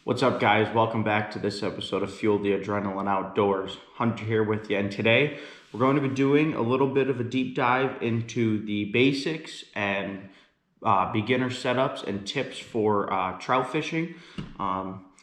What's up, guys? Welcome back to this episode of Fuel the Adrenaline Outdoors. Hunter here with you, and today we're going to be doing a little bit of a deep dive into the basics and beginner setups and tips for trout fishing.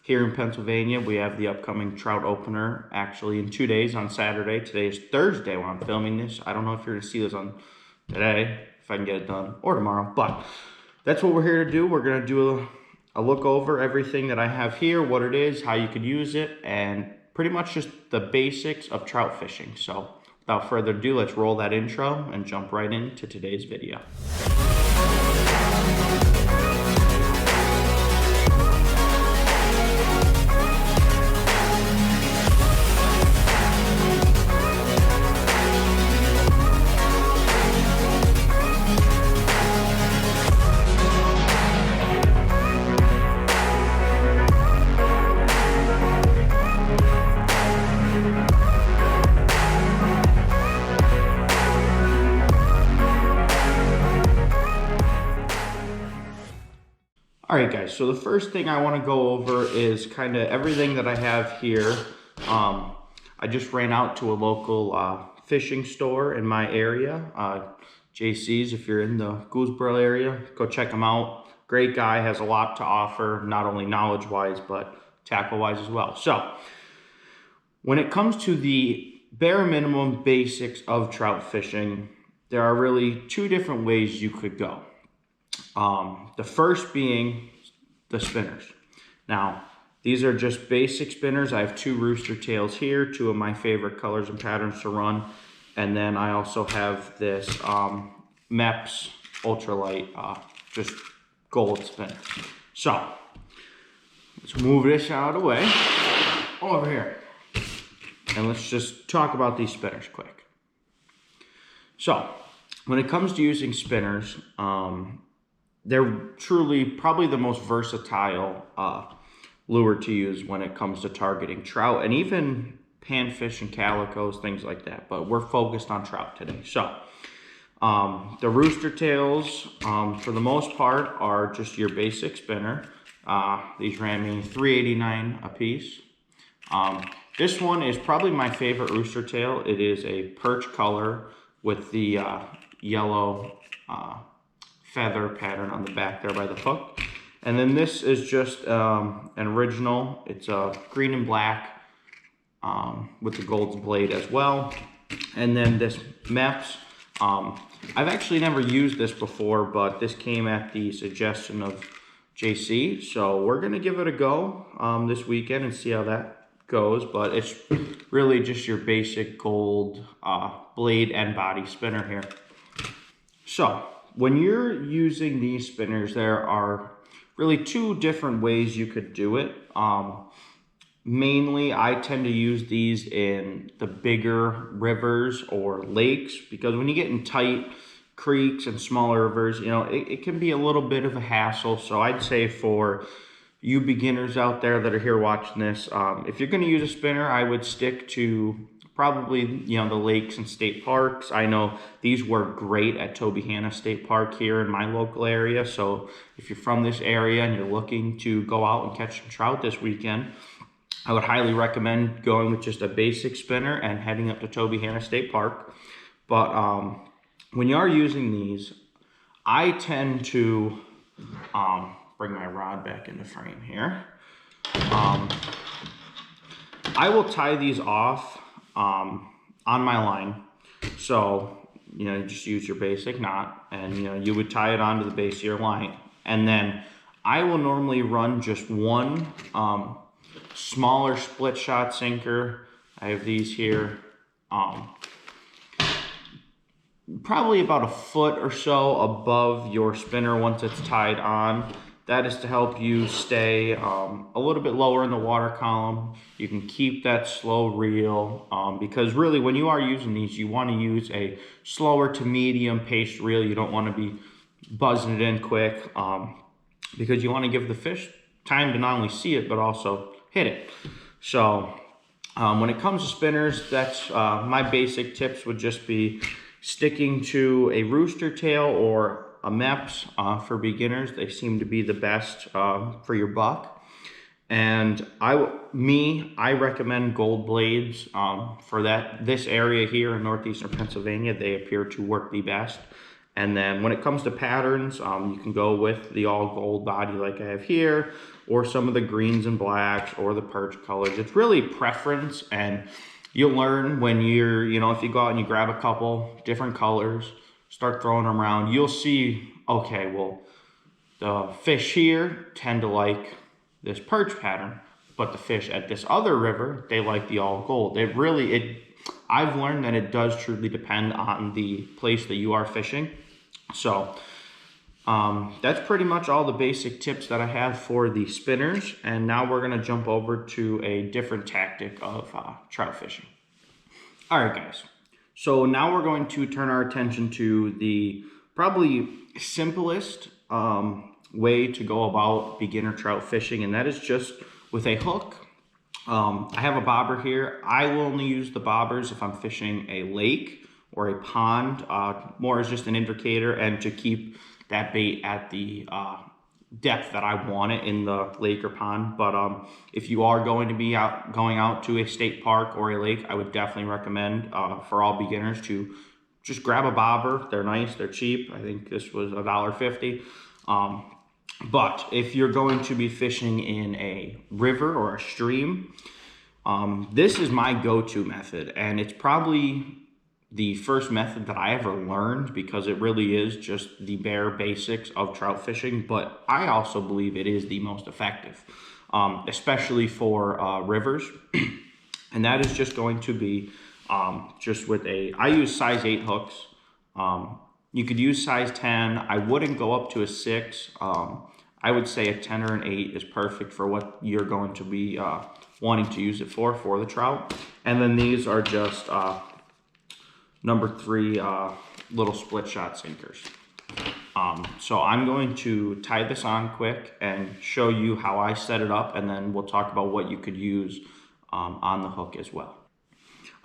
Here in Pennsylvania, we have the upcoming trout opener actually in 2 days on Saturday. Today is Thursday when I'm filming this. I don't know if you're going to see this on today, if I can get it done, or tomorrow, but that's what we're here to do. We're going to do a look over everything that I have here, what it is, how you could use it, and pretty much just the basics of trout fishing. So without further ado, let's roll that intro and jump right into today's video. All right, guys, so the first thing I want to go over is kind of everything that I have here. I just ran out to a local fishing store in my area, JC's. If you're in the Gooseboro area, go check him out. Great guy, has a lot to offer, not only knowledge-wise, but tackle-wise as well. So when it comes to the bare minimum basics of trout fishing, there are really two different ways you could go. The first being the spinners. Now, these are just basic spinners. I have two rooster tails here, two of my favorite colors and patterns to run. And then I also have this MEPS ultralight, just gold spinner. So, let's move this out of the way. Over here. And let's just talk about these spinners quick. So, when it comes to using spinners, they're truly probably the most versatile lure to use when it comes to targeting trout and even panfish and calicos, things like that. But we're focused on trout today. So the rooster tails, for the most part, are just your basic spinner. These ran me $3.89 a piece. This one is probably my favorite rooster tail. It is a perch color with the yellow feather pattern on the back there by the hook. And then this is just an original. It's a green and black with the gold blade as well. And then this MEPS, I've actually never used this before, but this came at the suggestion of JC. So we're gonna give it a go this weekend and see how that goes. But it's really just your basic gold blade and body spinner here. So when you're using these spinners, there are really two different ways you could do it. Mainly, I tend to use these in the bigger rivers or lakes, because when you get in tight creeks and smaller rivers, you know, it can be a little bit of a hassle. So I'd say for you beginners out there that are here watching this, if you're going to use a spinner, I would stick to probably, you know, the lakes and state parks. I know these work great at Tobyhanna State Park here in my local area. So if you're from this area and you're looking to go out and catch some trout this weekend, I would highly recommend going with just a basic spinner and heading up to Tobyhanna State Park. But when you are using these, I tend to bring my rod back into frame here. I will tie these off on my line. So, you know, you just use your basic knot, and, you know, you would tie it onto the base of your line. And then I will normally run just one smaller split shot sinker. I have these here, probably about a foot or so above your spinner once it's tied on. That is to help you stay a little bit lower in the water column. You can keep that slow reel, because really when you are using these, you want to use a slower to medium paced reel. You don't want to be buzzing it in quick, because you want to give the fish time to not only see it, but also hit it. So when it comes to spinners, that's my basic tips would just be sticking to a rooster tail or a MEPS for beginners. They seem to be the best for your buck. And I recommend gold blades for this area here in northeastern Pennsylvania. They appear to work the best. And then when it comes to patterns, you can go with the all gold body like I have here, or some of the greens and blacks, or the perch colors. It's really preference, and you'll learn when you're, if you go out and you grab a couple different colors, start throwing them around, you'll see, okay, well, the fish here tend to like this perch pattern, but the fish at this other river, they like the all gold. I've learned that it does truly depend on the place that you are fishing. So that's pretty much all the basic tips that I have for the spinners. And now we're gonna jump over to a different tactic of trout fishing. All right, guys. So now we're going to turn our attention to the probably simplest way to go about beginner trout fishing, and that is just with a hook. I have a bobber here. I will only use the bobbers if I'm fishing a lake or a pond, more as just an indicator and to keep that bait at the depth that I want it in the lake or pond. But if you are going to be going out to a state park or a lake, I would definitely recommend for all beginners to just grab a bobber. They're nice, they're cheap. I think this was $1.50. But if you're going to be fishing in a river or a stream, this is my go-to method, and it's probably the first method that I ever learned because it really is just the bare basics of trout fishing, but I also believe it is the most effective, especially for rivers. And that is just going to be just with I use size 8 hooks. You could use size 10. I wouldn't go up to a 6. I would say a 10 or an 8 is perfect for what you're going to be wanting to use it for the trout. And then these are just number 3 little split shot sinkers. So I'm going to tie this on quick and show you how I set it up, and then we'll talk about what you could use on the hook as well.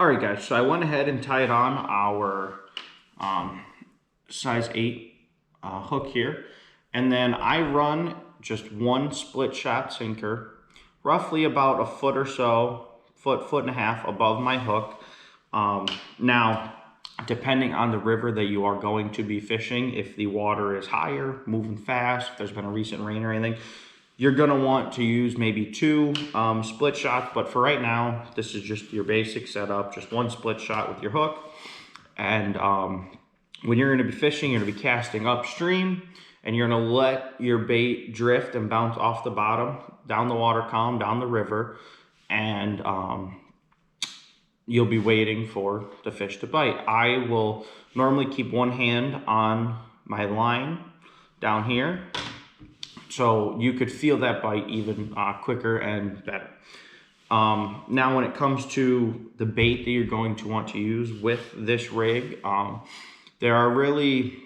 All right, guys, so I went ahead and tied on our size 8 hook here. And then I run just one split shot sinker, roughly about a foot or so, foot and a half above my hook. Now, depending on the river that you are going to be fishing, if the water is higher, moving fast, if there's been a recent rain or anything, you're gonna want to use maybe 2 split shots. But for right now, this is just your basic setup, just one split shot with your hook. And when you're gonna be fishing, you're gonna be casting upstream, and you're gonna let your bait drift and bounce off the bottom, down the water column, down the river, and you'll be waiting for the fish to bite. I will normally keep one hand on my line down here, so you could feel that bite even quicker and better. Now when it comes to the bait that you're going to want to use with this rig, there are really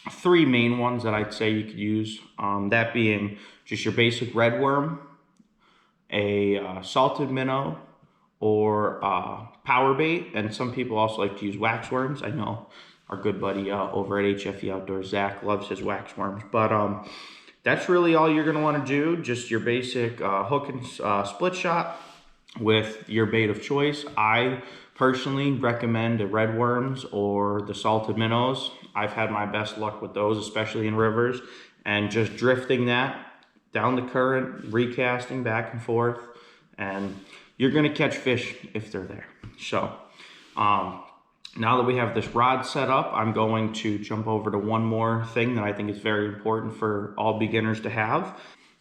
3 main ones that I'd say you could use, that being just your basic red worm, a salted minnow, or power bait. And some people also like to use wax worms. I know our good buddy over at HFE Outdoors, Zach, loves his wax worms. But that's really all you're gonna wanna do, just your basic hook and split shot with your bait of choice. I personally recommend the red worms or the salted minnows. I've had my best luck with those, especially in rivers, and just drifting that down the current, recasting back and forth, and you're gonna catch fish if they're there. So now that we have this rod set up, I'm going to jump over to one more thing that I think is very important for all beginners to have.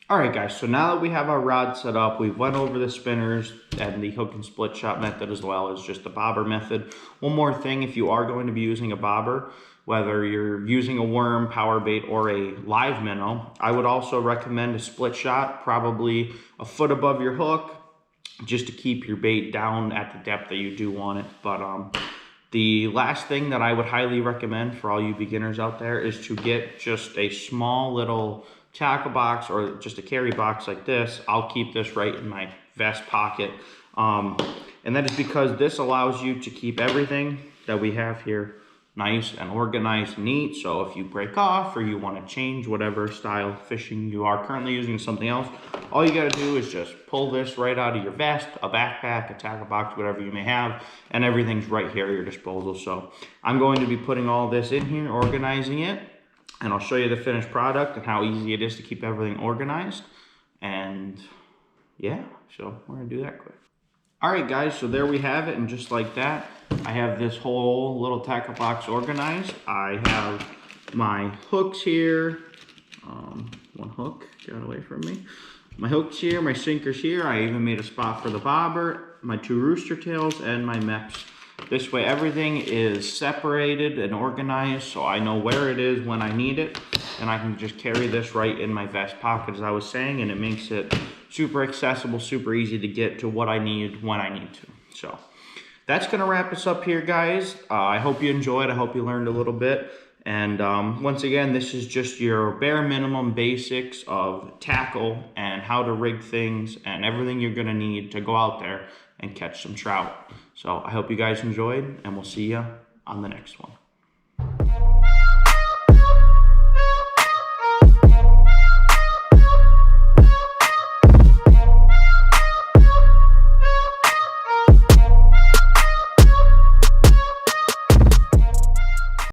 All right, guys, so now that we have our rod set up, we've went over the spinners and the hook and split shot method, as well as just the bobber method. One more thing, if you are going to be using a bobber, whether you're using a worm, power bait, or a live minnow, I would also recommend a split shot, probably a foot above your hook, just to keep your bait down at the depth that you do want it. But the last thing that I would highly recommend for all you beginners out there is to get just a small little tackle box or just a carry box like this. I'll keep this right in my vest pocket. And that is because this allows you to keep everything that we have here nice and organized, neat. So if you break off or you want to change whatever style of fishing you are currently using to something else, all you got to do is just pull this right out of your vest, a backpack, a tackle box, whatever you may have, and everything's right here at your disposal. So I'm going to be putting all this in here, organizing it, and I'll show you the finished product and how easy it is to keep everything organized. And yeah, so we're gonna do that quick. All right, guys, so there we have it, and just like that, I have this whole little tackle box organized. I have my hooks here. One hook got away from me. My hooks here, my sinkers here. I even made a spot for the bobber, my 2 rooster tails, and my meps. This way everything is separated and organized so I know where it is when I need it, and I can just carry this right in my vest pocket as I was saying, and it makes it super accessible, super easy to get to what I need when I need to. So that's gonna wrap us up here, guys. I hope you enjoyed. I hope you learned a little bit. And once again, this is just your bare minimum basics of tackle and how to rig things and everything you're gonna need to go out there and catch some trout. So I hope you guys enjoyed, and we'll see you on the next one.